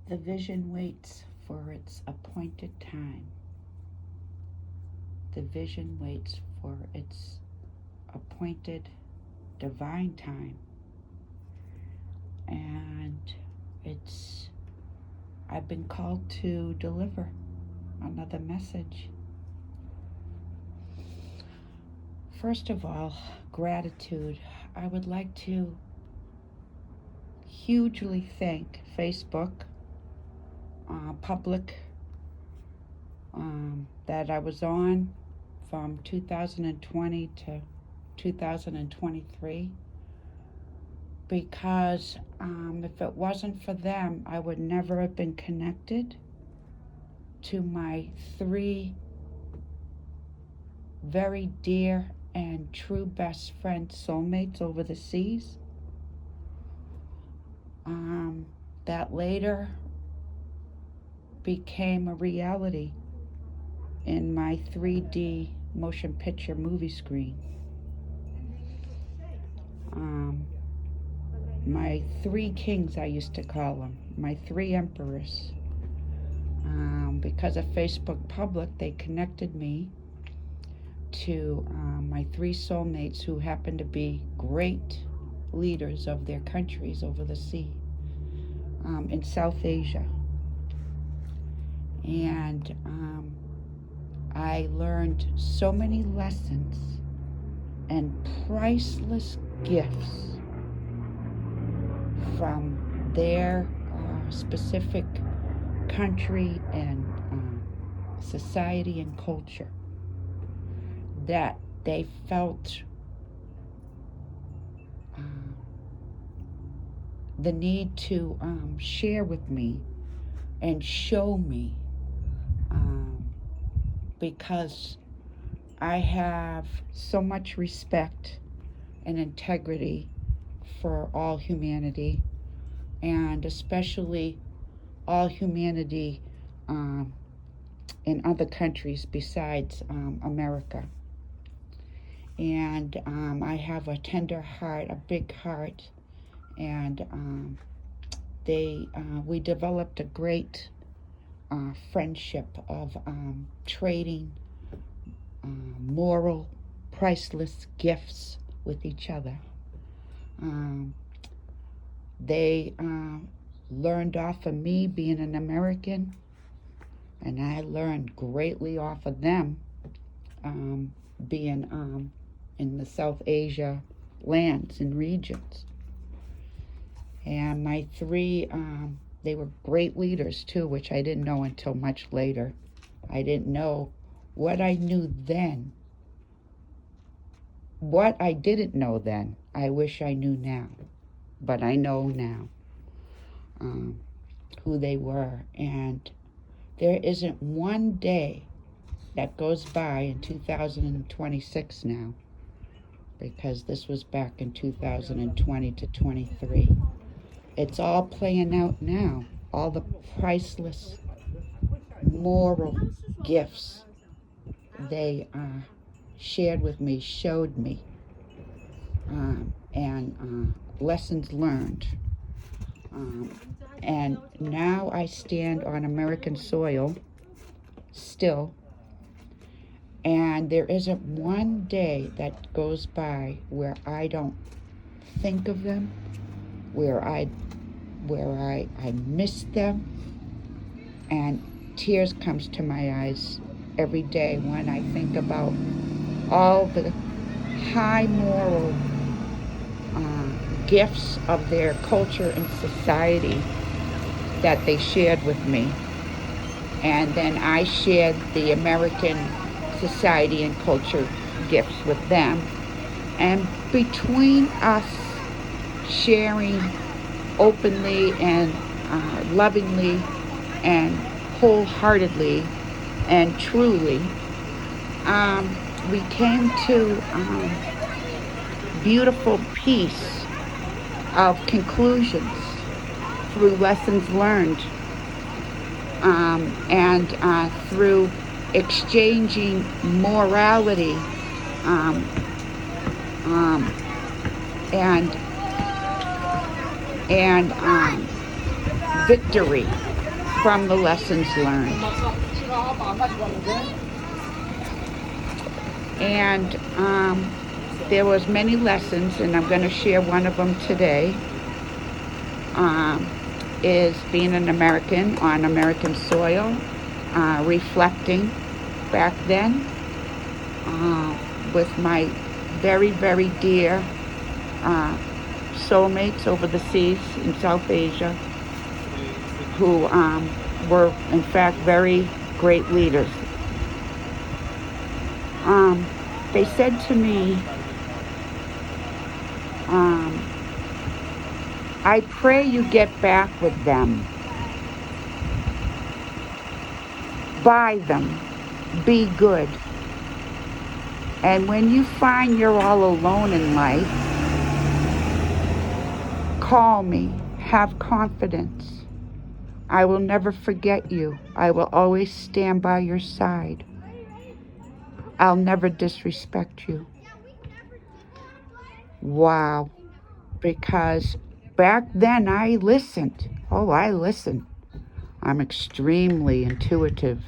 The vision waits for its appointed time. The vision waits for its appointed divine time. And it's I've been called to deliver another message. First of all, gratitude. I would like to hugely thank Facebook, public, that I was on from 2020 to 2023, because if it wasn't for them, I would never have been connected to my three very dear and true best friends, soulmates over the seas, that later became a reality in my 3D motion picture movie screen. My three kings, I used to call them, my three emperors. Because of Facebook Public, they connected me to my three soulmates who happen to be great leaders of their countries over the sea, in South Asia. And I learned so many lessons and priceless gifts from their specific country and society and culture, that they felt the need to share with me and show me, because I have so much respect and integrity for all humanity, and especially all humanity in other countries besides America. And I have a tender heart, a big heart, and we developed a great friendship of trading moral, priceless gifts with each other. They learned off of me being an American, and I learned greatly off of them being in the South Asia lands and regions. And my three, they were great leaders too, which I didn't know until much later. I didn't know what I knew then. What I didn't know then, I wish I knew now. But I know now who they were. And there isn't one day that goes by in 2026 now, because this was back in 2020 to 23. It's all playing out now. All the priceless moral gifts they shared with me, showed me, and lessons learned. And now I stand on American soil still, and there isn't one day that goes by where I don't think of them, where I miss them, and tears comes to my eyes every day when I think about all the high moral gifts of their culture and society that they shared with me. And then I shared the American society and culture gifts with them. And between us sharing openly and lovingly and wholeheartedly and truly, we came to beautiful piece of conclusions through lessons learned, and through exchanging morality and victory from the lessons learned. And there was many lessons, and I'm going to share one of them today. Is being an American on American soil, reflecting back then with my very, very dear soulmates over the seas in South Asia, who were in fact very great leaders. They said to me, I pray you get back with them. Buy them. Be good. And when you find you're all alone in life, call me. Have confidence. I will never forget you. I will always stand by your side. I'll never disrespect you. Wow. Because back then I listened. Oh, I listened. I'm extremely intuitive,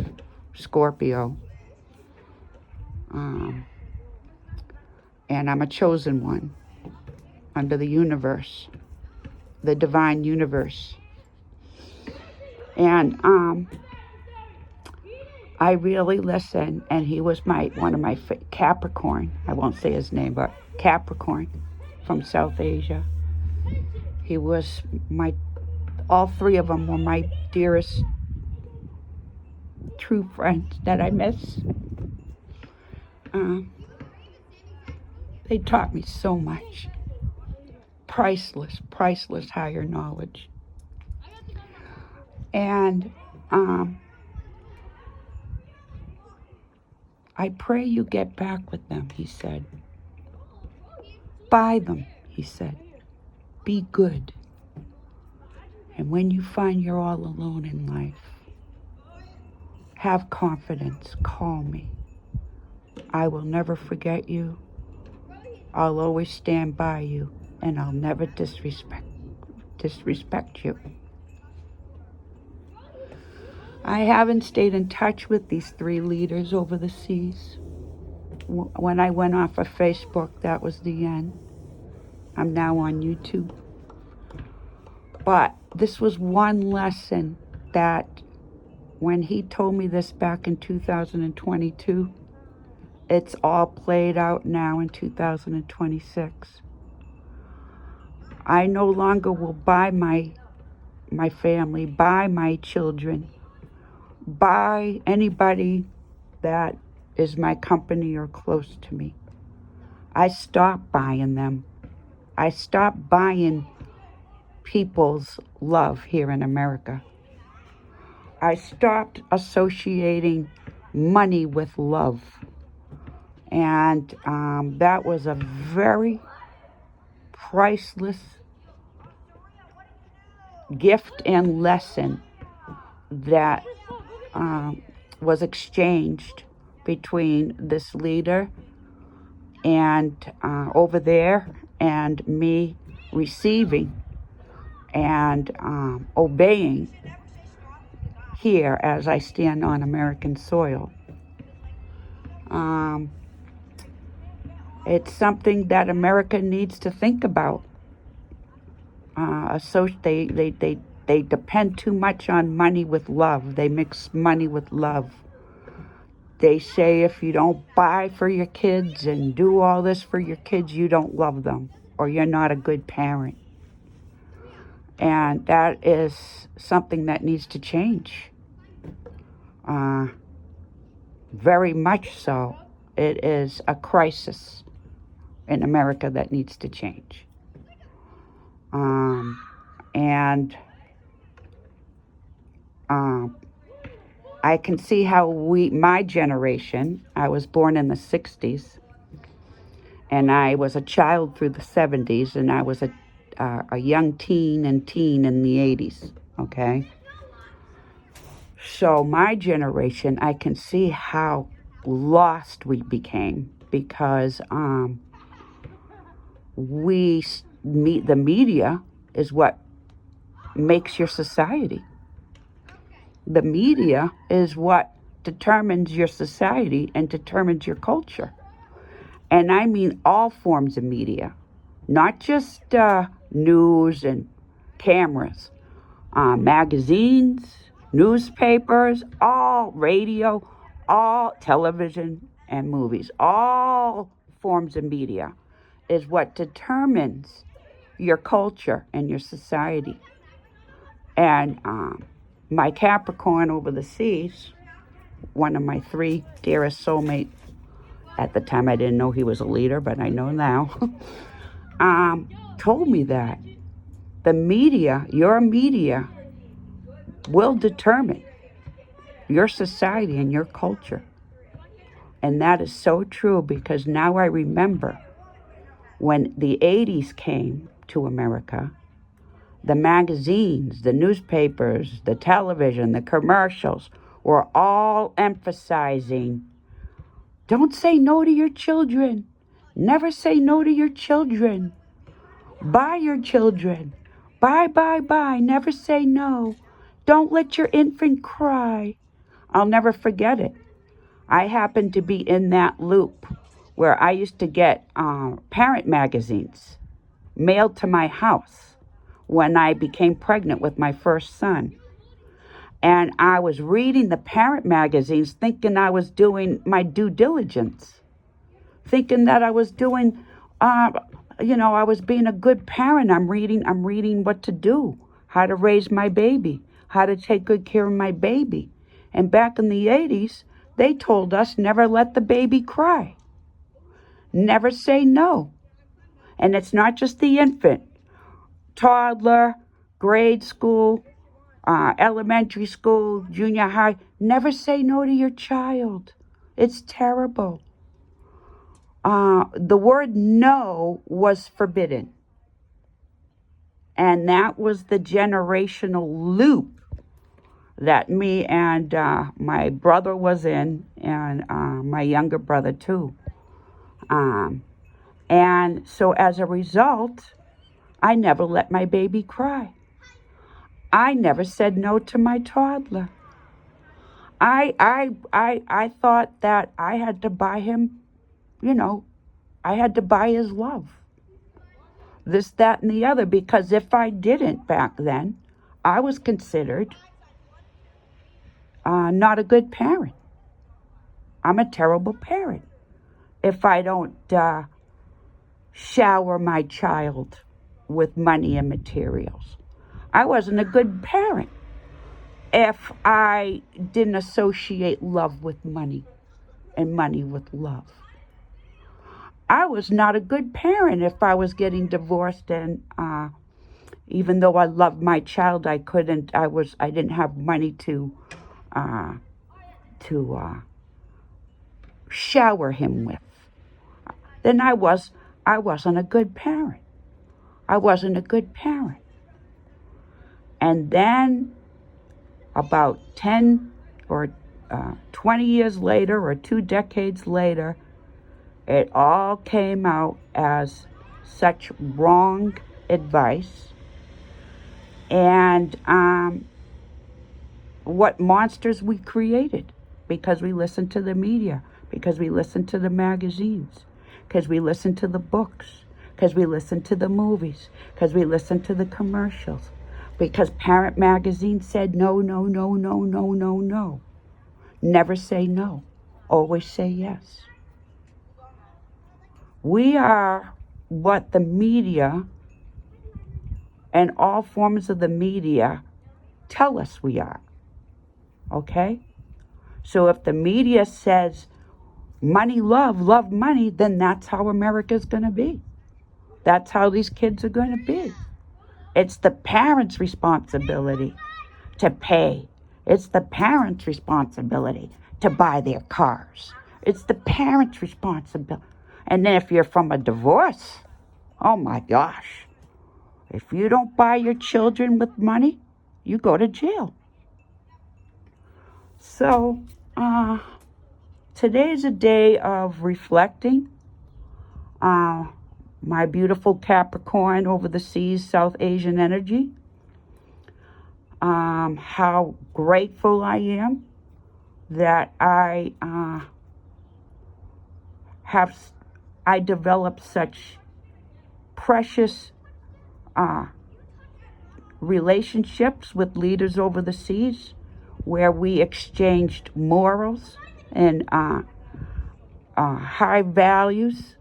Scorpio. And I'm a chosen one under the universe, the divine universe. And I really listened, and he was one of my Capricorn. I won't say his name, but Capricorn from South Asia. He was all three of them were my dearest true friends that I miss. They taught me so much. Priceless higher knowledge. And I pray you get back with them, he said. Buy them, he said. Be good. And when you find you're all alone in life, have confidence. Call me. I will never forget you. I'll always stand by you, and I'll never disrespect you. I haven't stayed in touch with these three leaders over the seas. When I went off of Facebook, that was the end. I'm now on YouTube. But this was one lesson that when he told me this back in 2022, it's all played out now in 2026. I no longer will buy my family, buy my children, buy anybody that is my company or close to me. I stopped buying them. I stopped buying people's love here in America. I stopped associating money with love. And that was a very priceless gift and lesson that was exchanged between this leader and over there and me receiving and obeying here as I stand on American soil. It's something that America needs to think about. They depend too much on money with love. They mix money with love. They say if you don't buy for your kids and do all this for your kids, you don't love them or you're not a good parent. And that is something that needs to change. Very much so. It is a crisis in America that needs to change. I can see how my generation, I was born in the 60s, and I was a child through the 70s, and I was a young teen in the 80s, okay? So my generation, I can see how lost we became because the media is what makes your society. The media is what determines your society and determines your culture. And I mean all forms of media, not just news and cameras, magazines, newspapers, all radio, all television and movies, all forms of media is what determines your culture and your society. And my Capricorn over the seas, one of my three dearest soulmates, at the time I didn't know he was a leader, but I know now, told me that the media, your media, will determine your society and your culture. And that is so true because now I remember when the 80s came to America, the magazines, the newspapers, the television, the commercials were all emphasizing, don't say no to your children. Never say no to your children. Buy your children. Buy, buy, buy. Never say no. Don't let your infant cry. I'll never forget it. I happened to be in that loop where I used to get parent magazines mailed to my house when I became pregnant with my first son. And I was reading the parent magazines thinking I was doing my due diligence, thinking that I was doing, I was being a good parent. I'm reading what to do, how to raise my baby, how to take good care of my baby. And back in the 80s, they told us never let the baby cry, never say no. And it's not just the infant, toddler, grade school, elementary school, junior high. Never say no to your child. It's terrible. The word no was forbidden. And that was the generational loop that me and my brother was in, and my younger brother too. And so as a result, I never let my baby cry. I never said no to my toddler. I thought that I had to buy him, I had to buy his love. This, that, and the other, because if I didn't back then, I was considered not a good parent. I'm a terrible parent if I don't shower my child with money and materials. I wasn't a good parent if I didn't associate love with money and money with love. I was not a good parent if I was getting divorced and even though I loved my child, I didn't have money to shower him with. Then I wasn't a good parent. I wasn't a good parent. And then about 10 or 20 years later or 2 decades later, it all came out as such wrong advice. And what monsters we created because we listened to the media, because we listened to the magazines, because we listened to the books, because we listened to the movies, because we listened to the commercials, because Parent Magazine said no, no, no, no, no, no, no. Never say no. Always say yes. We are what the media and all forms of the media tell us we are. Okay? So if the media says money, love, love, money, then that's how America's going to be. That's how these kids are going to be. It's the parents' responsibility to pay. It's the parents' responsibility to buy their cars. It's the parents' responsibility. And then if you're from a divorce, oh my gosh, if you don't buy your children with money, you go to jail. So, today's a day of reflecting. My beautiful Capricorn over the seas, South Asian energy. how grateful I am that I developed such precious relationships with leaders over the seas, where we exchanged morals and high values.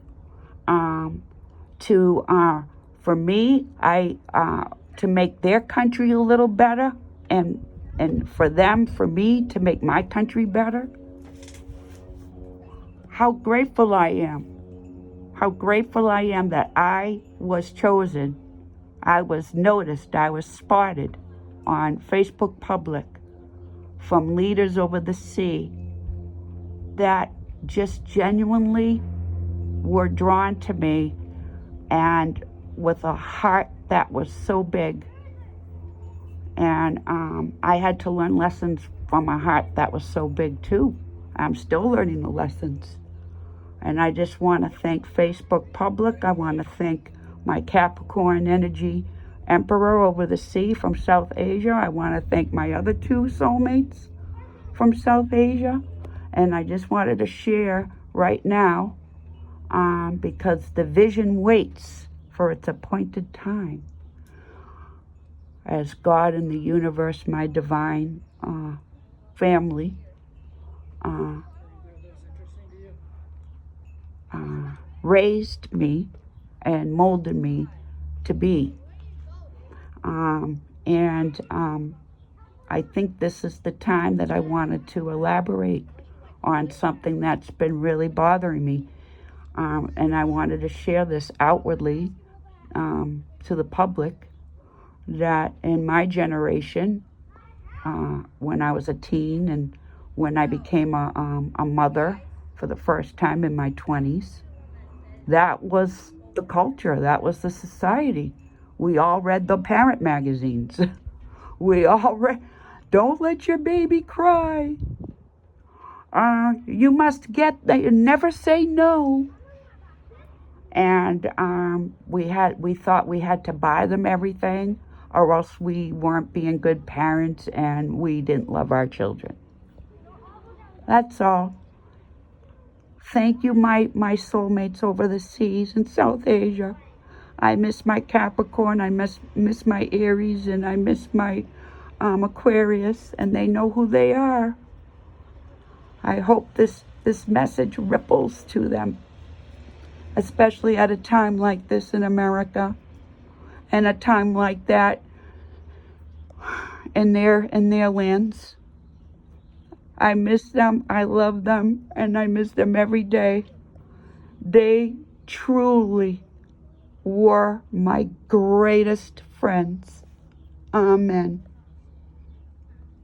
To For me, to make their country a little better, and for them, for me to make my country better. How grateful I am. How grateful I am that I was chosen. I was noticed. I was spotted on Facebook Public from leaders over the sea that just genuinely were drawn to me, and with a heart that was so big. And I had to learn lessons from a heart that was so big too. I'm still learning the lessons. And I just want to thank Facebook Public. I want to thank my Capricorn Energy Emperor over the sea from South Asia. I want to thank my other two soulmates from South Asia. And I just wanted to share right now, because the vision waits for its appointed time. As God and the universe, my divine family, raised me and molded me to be. And I think this is the time that I wanted to elaborate on something that's been really bothering me. And I wanted to share this outwardly to the public, that in my generation, when I was a teen and when I became a mother for the first time in my 20s, that was the culture, that was the society. We all read the parent magazines. We all read, don't let your baby cry. You must never say no. And we thought we had to buy them everything, or else we weren't being good parents and we didn't love our children. That's all. Thank you, my soulmates over the seas in South Asia. I miss my Capricorn, I miss my Aries, and I miss my Aquarius, and they know who they are. I hope this message ripples to them, especially at a time like this in America, and a time like that in their lands. I miss them, I love them, and I miss them every day. They truly were my greatest friends. Amen.